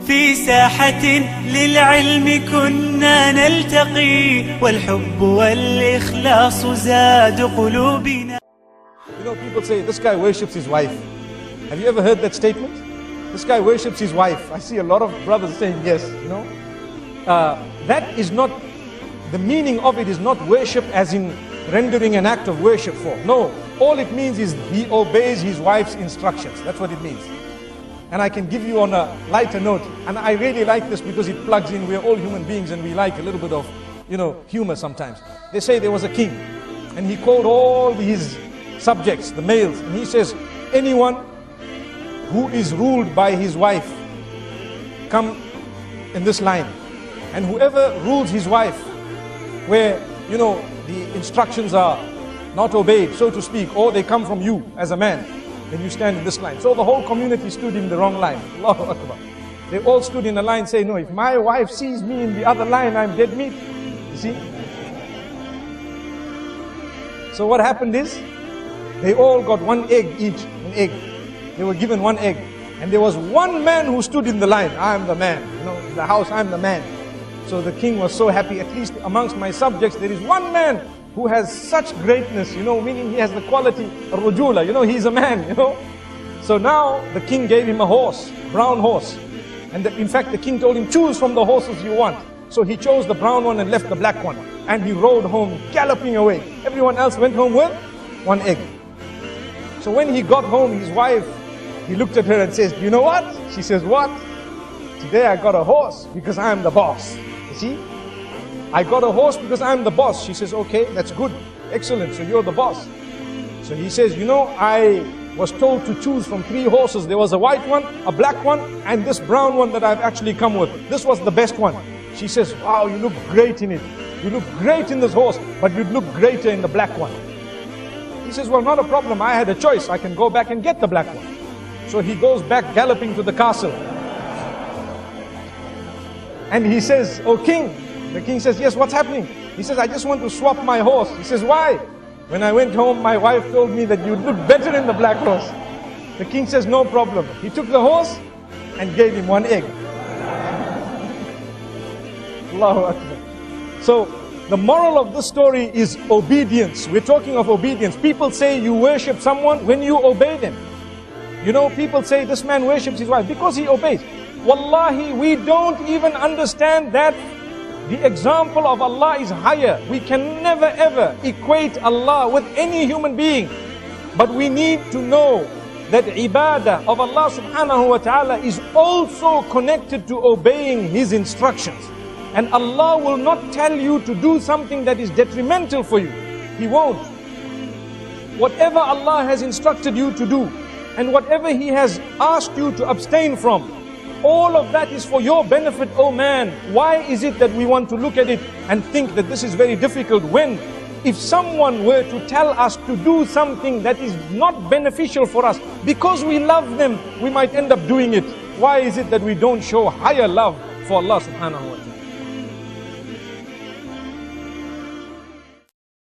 في ساحة للعلم كنا نلتقي والحب والإخلاص زاد قلوبنا. You know, people say, this guy worships his wife. Have you ever heard that statement? This guy worships his wife. I see a lot of brothers saying yes, you know. That is not, the meaning of it is not worship as in rendering an act of worship for. No, all it means is he obeys his wife's instructions. That's what it means. And I can give you on a lighter note, and I really like this because it plugs in, we're all human beings and we like a little bit of, you know, humor sometimes. They say there was a king and he called all his subjects, the males, and he says, anyone who is ruled by his wife, come in this line. And whoever rules his wife, where, you know, the instructions are not obeyed, so to speak, or they come from you as a man, then you stand in this line. So the whole community stood in the wrong line. Allahu Akbar. They all stood in a line saying, no, if my wife sees me in the other line, I'm dead meat. You see? So what happened is, they all got one egg each, an egg. They were given one egg. And there was one man who stood in the line. I'm the man. You know, in the house, I'm the man. So the king was so happy, at least amongst my subjects, there is one man who has such greatness, you know, meaning he has the quality of rujula, you know, he's a man, you know. So now the king gave him a horse, brown horse. And in fact, the king told him, choose from the horses you want. So he chose the brown one and left the black one. And he rode home, galloping away. Everyone else went home with one egg. So when he got home, his wife, he looked at her and says, you know what? She says, what? Today I got a horse because I am the boss. You see? I got a horse because I'm the boss. She says, okay, that's good. Excellent, so you're the boss. So he says, you know, I was told to choose from 3 horses. There was a white one, a black one, and this brown one that I've actually come with. This was the best one. She says, wow, you look great in it. You look great in this horse, but you'd look greater in the black one. He says, well, not a problem. I had a choice. I can go back and get the black one. So he goes back galloping to the castle. And he says, oh king. The king says, yes, what's happening? He says, I just want to swap my horse. He says, why? When I went home, my wife told me that you'd look better in the black horse. The king says, no problem. He took the horse and gave him one egg. Allahu Akbar. So, the moral of this story is obedience. We're talking of obedience. People say you worship someone when you obey them. You know, people say this man worships his wife because he obeys. Wallahi, we don't even understand that the example of Allah is higher. We can never ever equate Allah with any human being. But we need to know that ibadah of Allah subhanahu wa ta'ala is also connected to obeying His instructions. And Allah will not tell you to do something that is detrimental for you. He won't. Whatever Allah has instructed you to do, and whatever He has asked you to abstain from, all of that is for your benefit, oh man. Why is it that we want to look at it and think that this is very difficult when, if someone were to tell us to do something that is not beneficial for us, because we love them, we might end up doing it. Why is it that we don't show higher love for Allah subhanahu wa ta'ala?